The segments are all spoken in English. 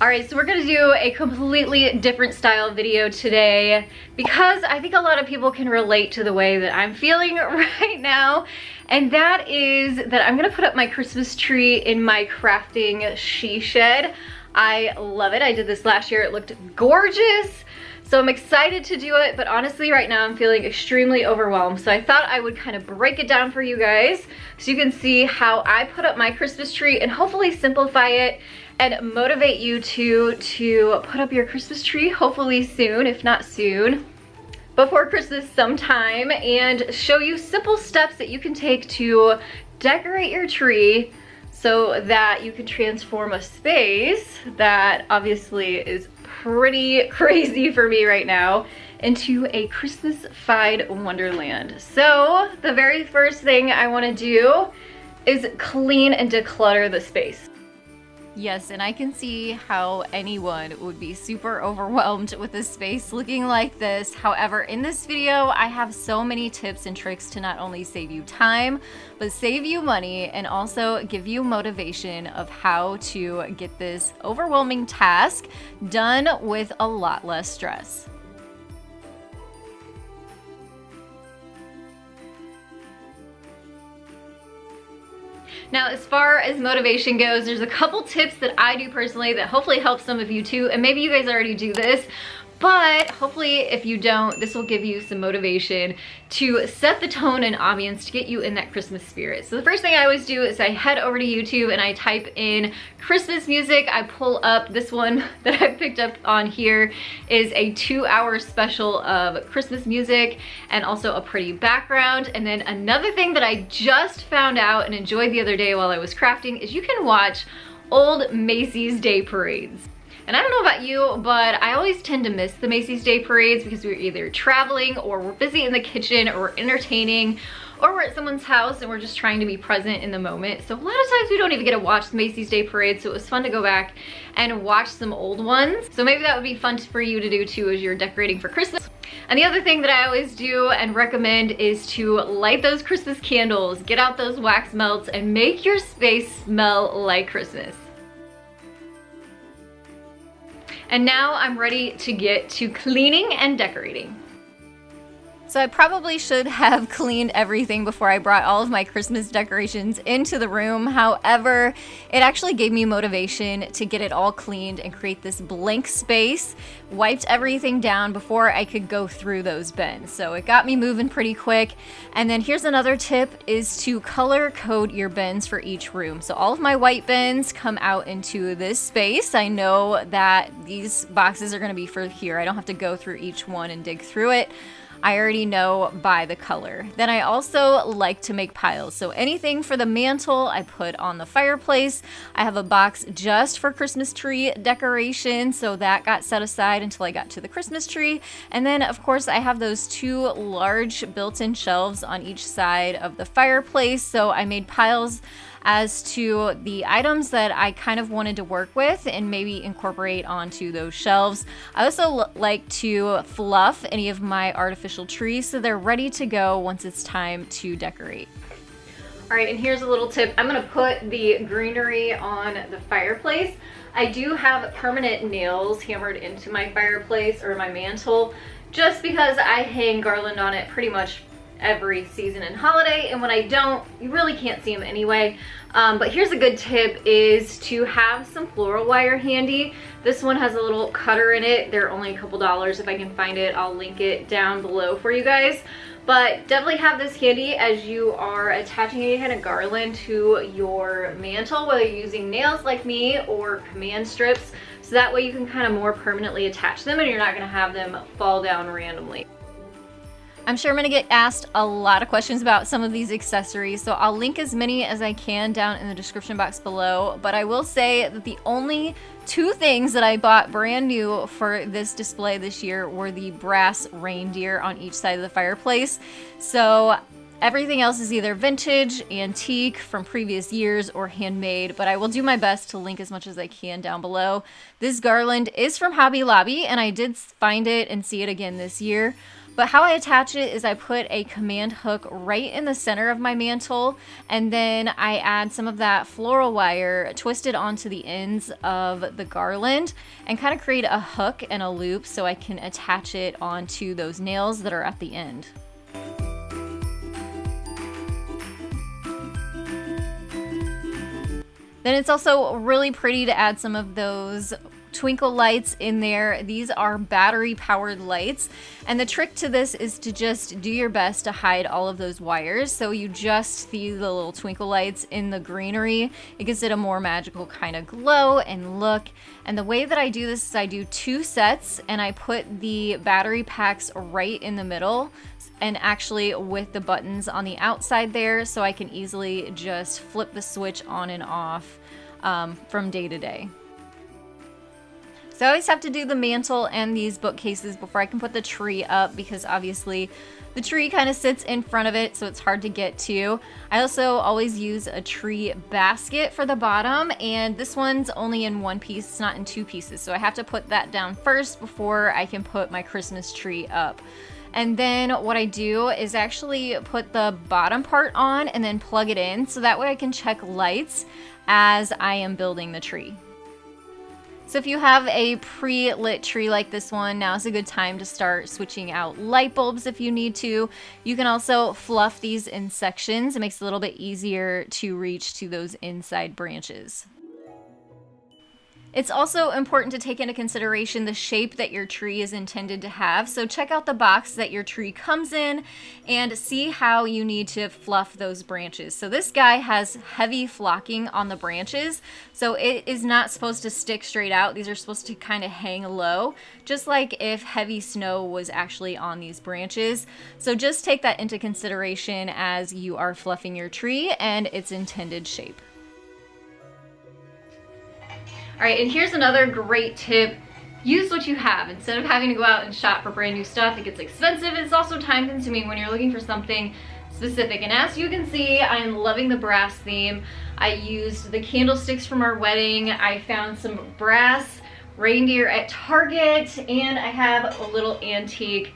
Alright, so we're gonna do a completely different style video today because I think a lot of people can relate to the way that I'm feeling right now. And that is that I'm gonna put up my Christmas tree in my crafting she shed. I love it. I did this last year. It looked gorgeous. So I'm excited to do it, but honestly right now I'm feeling extremely overwhelmed. So I thought I would kind of break it down for you guys so you can see how I put up my Christmas tree and hopefully simplify it and motivate you to put up your Christmas tree, hopefully soon, if not soon, before Christmas sometime, and show you simple steps that you can take to decorate your tree so that you can transform a space that obviously is pretty crazy for me right now into a Christmas-fied wonderland. So the very first thing I want to do is clean and declutter the space. Yes, and I can see how anyone would be super overwhelmed with a space looking like this. However, in this video, I have so many tips and tricks to not only save you time, but save you money and also give you motivation of how to get this overwhelming task done with a lot less stress. Now, as far as motivation goes, there's a couple tips that I do personally that hopefully help some of you too, and maybe you guys already do this, but hopefully if you don't, this will give you some motivation to set the tone and ambience to get you in that Christmas spirit. So the first thing I always do is I head over to YouTube and I type in Christmas music. I pull up this one that I picked up on here is a 2-hour special of Christmas music and also a pretty background. And then another thing that I just found out and enjoyed the other day while I was crafting is you can watch old Macy's Day Parades. And I don't know about you, but I always tend to miss the Macy's Day Parades because we're either traveling or we're busy in the kitchen or we're entertaining or we're at someone's house and we're just trying to be present in the moment. So a lot of times we don't even get to watch the Macy's Day Parade, so it was fun to go back and watch some old ones. So maybe that would be fun for you to do too as you're decorating for Christmas. And the other thing that I always do and recommend is to light those Christmas candles, get out those wax melts, and make your space smell like Christmas. And now I'm ready to get to cleaning and decorating. So I probably should have cleaned everything before I brought all of my Christmas decorations into the room. However, it actually gave me motivation to get it all cleaned and create this blank space. Wiped everything down before I could go through those bins. So it got me moving pretty quick. And then here's another tip is to color code your bins for each room. So all of my white bins come out into this space. I know that these boxes are gonna be for here. I don't have to go through each one and dig through it. I already know by the color. Then I also like to make piles. So anything for the mantle, I put on the fireplace. I have a box just for Christmas tree decoration, so that got set aside until I got to the Christmas tree. And then of course I have those 2 large built-in shelves on each side of the fireplace. So I made piles as to the items that I kind of wanted to work with and maybe incorporate onto those shelves. I also like to fluff any of my artificial trees so they're ready to go once it's time to decorate. All right, and here's a little tip. I'm gonna put the greenery on the fireplace. I do have permanent nails hammered into my fireplace or my mantle just because I hang garland on it pretty much every season and holiday, and when I don't, you really can't see them anyway. But here's a good tip is to have some floral wire handy. This one has a little cutter in it. They're only a couple dollars. If I can find it, I'll link it down below for you guys. But definitely have this handy as you are attaching any kind of garland to your mantle, whether you're using nails like me or command strips, so that way you can kind of more permanently attach them and you're not gonna have them fall down randomly. I'm sure I'm gonna get asked a lot of questions about some of these accessories, so I'll link as many as I can down in the description box below. But I will say that the only 2 things that I bought brand new for this display this year were the brass reindeer on each side of the fireplace. So everything else is either vintage, antique from previous years, or handmade, but I will do my best to link as much as I can down below. This garland is from Hobby Lobby, and I did find it and see it again this year. But how I attach it is I put a command hook right in the center of my mantle, and then I add some of that floral wire twisted onto the ends of the garland and kind of create a hook and a loop so I can attach it onto those nails that are at the end. Then it's also really pretty to add some of those twinkle lights in there. These are battery powered lights, and the trick to this is to just do your best to hide all of those wires so you just see the little twinkle lights in the greenery. It gives it a more magical kind of glow and look. And the way that I do this is I do 2 sets and I put the battery packs right in the middle, and actually with the buttons on the outside there, so I can easily just flip the switch on and off from day to day. So I always have to do the mantle and these bookcases before I can put the tree up, because obviously the tree kind of sits in front of it, so it's hard to get to. I also always use a tree basket for the bottom, and this one's only in 1 piece, it's not in 2 pieces. So I have to put that down first before I can put my Christmas tree up. And then what I do is actually put the bottom part on and then plug it in, so that way I can check lights as I am building the tree. So if you have a pre-lit tree like this one, now's a good time to start switching out light bulbs if you need to. You can also fluff these in sections. It makes it a little bit easier to reach to those inside branches. It's also important to take into consideration the shape that your tree is intended to have. So check out the box that your tree comes in and see how you need to fluff those branches. So this guy has heavy flocking on the branches, so it is not supposed to stick straight out. These are supposed to kind of hang low, just like if heavy snow was actually on these branches. So just take that into consideration as you are fluffing your tree and its intended shape. All right, and here's another great tip. Use what you have. Instead of having to go out and shop for brand new stuff, it gets expensive. It's also time consuming when you're looking for something specific. And as you can see, I am loving the brass theme. I used the candlesticks from our wedding. I found some brass reindeer at Target, and I have a little antique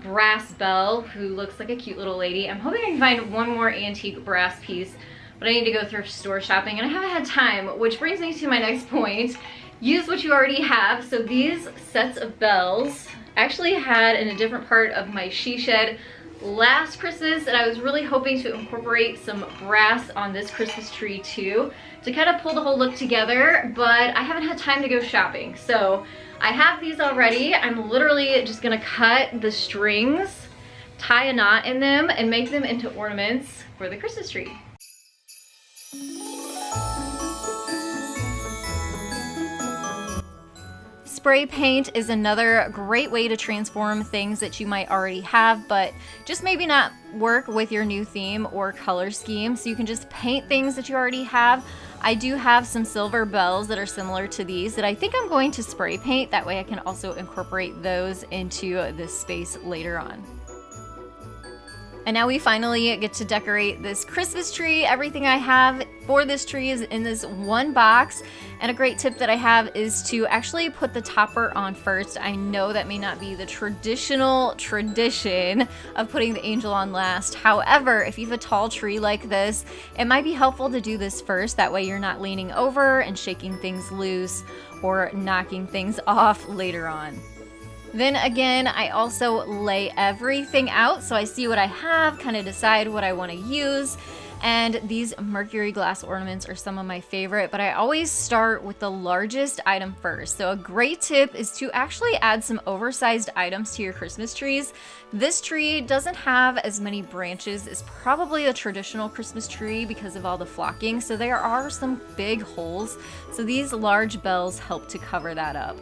brass belle who looks like a cute little lady. I'm hoping I can find one more antique brass piece, but I need to go thrift store shopping and I haven't had time, which brings me to my next point. Use what you already have. So these sets of bells I actually had in a different part of my she shed last Christmas, and I was really hoping to incorporate some brass on this Christmas tree too, to kind of pull the whole look together, but I haven't had time to go shopping. So I have these already. I'm literally just gonna cut the strings, tie a knot in them, and make them into ornaments for the Christmas tree. Spray paint is another great way to transform things that you might already have, but just maybe not work with your new theme or color scheme. So you can just paint things that you already have. I do have some silver bells that are similar to these that I think I'm going to spray paint. That way I can also incorporate those into this space later on. And now we finally get to decorate this Christmas tree. Everything I have for this tree is in this one box. And a great tip that I have is to actually put the topper on first. I know that may not be the traditional tradition of putting the angel on last. However, if you have a tall tree like this, it might be helpful to do this first. That way you're not leaning over and shaking things loose or knocking things off later on. Then again, I also lay everything out so I see what I have, kind of decide what I want to use. And these mercury glass ornaments are some of my favorite, but I always start with the largest item first. So a great tip is to actually add some oversized items to your Christmas trees. This tree doesn't have as many branches as probably a traditional Christmas tree because of all the flocking, so there are some big holes. So these large bells help to cover that up.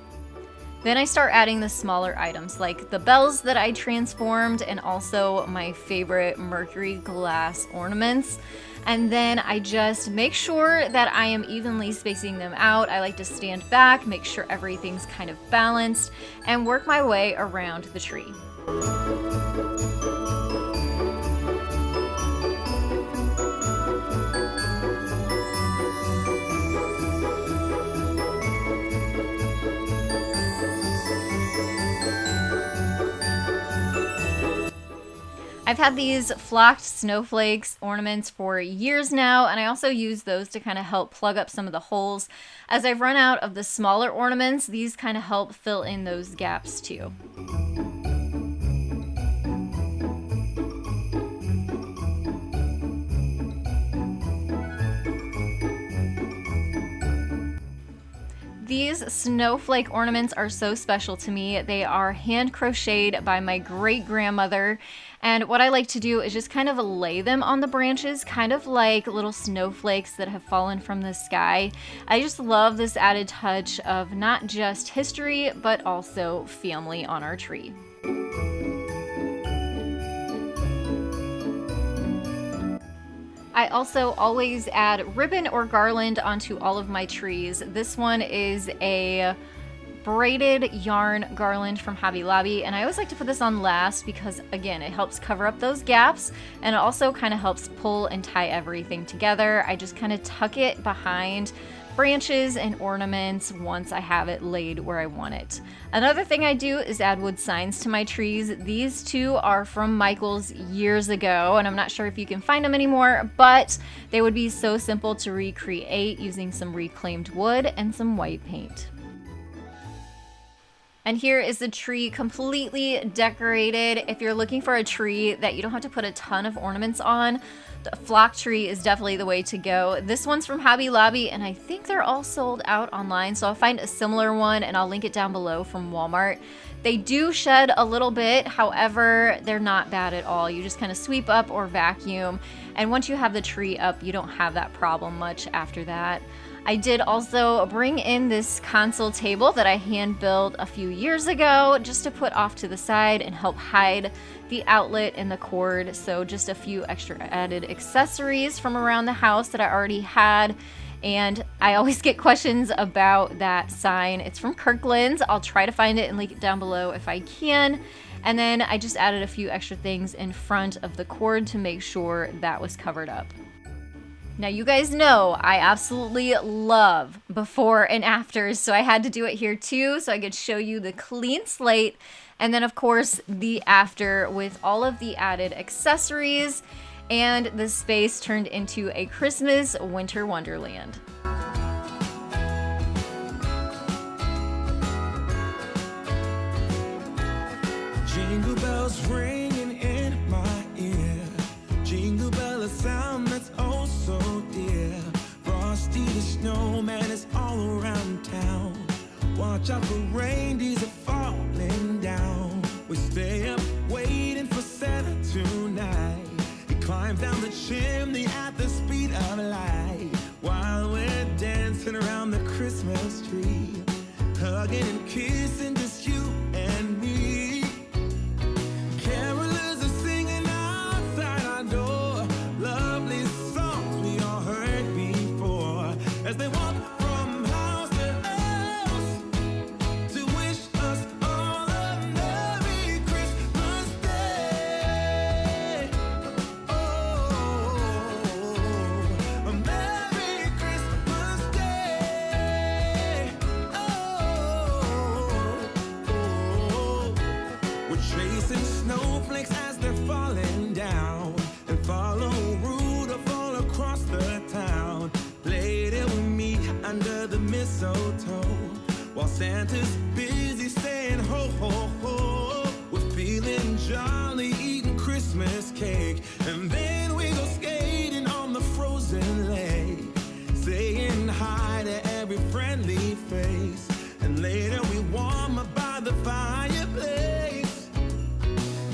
Then I start adding the smaller items like the bells that I transformed and also my favorite mercury glass ornaments. And then I just make sure that I am evenly spacing them out. I like to stand back, make sure everything's kind of balanced, and work my way around the tree. I've had these flocked snowflakes ornaments for years now, and I also use those to kind of help plug up some of the holes. As I've run out of the smaller ornaments, these kind of help fill in those gaps too. These snowflake ornaments are so special to me. They are hand crocheted by my great grandmother. And what I like to do is just kind of lay them on the branches, kind of like little snowflakes that have fallen from the sky. I just love this added touch of not just history, but also family on our tree. I also always add ribbon or garland onto all of my trees. This one is a braided yarn garland from Hobby Lobby, and I always like to put this on last because, again, it helps cover up those gaps, and it also kind of helps pull and tie everything together. I just kind of tuck it behind branches and ornaments once I have it laid where I want it. Another thing I do is add wood signs to my trees. These two are from Michael's years ago, and I'm not sure if you can find them anymore, but they would be so simple to recreate using some reclaimed wood and some white paint. And here is the tree completely decorated. If you're looking for a tree that you don't have to put a ton of ornaments on, the flock tree is definitely the way to go. This one's from Hobby Lobby, and I think they're all sold out online, so I'll find a similar one and I'll link it down below from Walmart. They do shed a little bit, however, they're not bad at all. You just kind of sweep up or vacuum, and once you have the tree up, you don't have that problem much after that. I did also bring in this console table that I hand built a few years ago just to put off to the side and help hide the outlet and the cord. So just a few extra added accessories from around the house that I already had. And I always get questions about that sign. It's from Kirkland's. I'll try to find it and link it down below if I can. And then I just added a few extra things in front of the cord to make sure that was covered up. Now, you guys know I absolutely love before and afters, so I had to do it here too so I could show you the clean slate, and then of course the after with all of the added accessories, and the space turned into a Christmas winter wonderland. Jingle bells ringing in my ear, jingle bell, a sound that's oh so dear. Frosty the snowman is all around town. Watch out for reindeers are falling down. We stay up waiting for Santa tonight. He climbs down the chimney at the speed of light, while we're dancing around the Christmas tree, hugging and kissing just you and me. Carolers are singing outside our door, lovely songs we all heard before, as they walk from house to house to wish us all a Merry Christmas Day. Oh, a Merry Christmas Day. Oh, we're chasing snowflakes as they're falling down, and follow Rudolph all across the town. Later we meet under the mistletoe, while Santa's busy saying ho ho ho. We're feeling jolly, eating Christmas cake, and then we go skating on the frozen lake, saying hi to every friendly face, and later we warm up by the fireplace.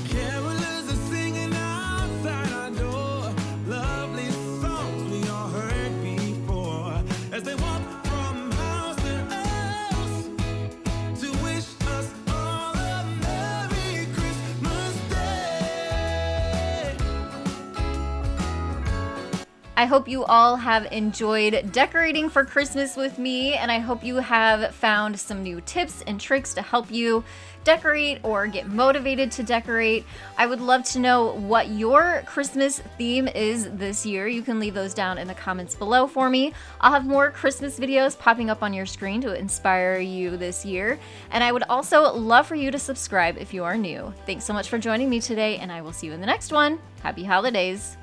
Carolers are singing outside our door, lovely songs we all heard before, as they walk from house to house to wish us all a Merry Christmas Day. I hope you all have enjoyed decorating for Christmas with me, and I hope you have found some new tips and tricks to help you decorate or get motivated to decorate. I would love to know what your Christmas theme is this year. You can leave those down in the comments below for me. I'll have more Christmas videos popping up on your screen to inspire you this year. And I would also love for you to subscribe if you are new. Thanks so much for joining me today, and I will see you in the next one. Happy holidays.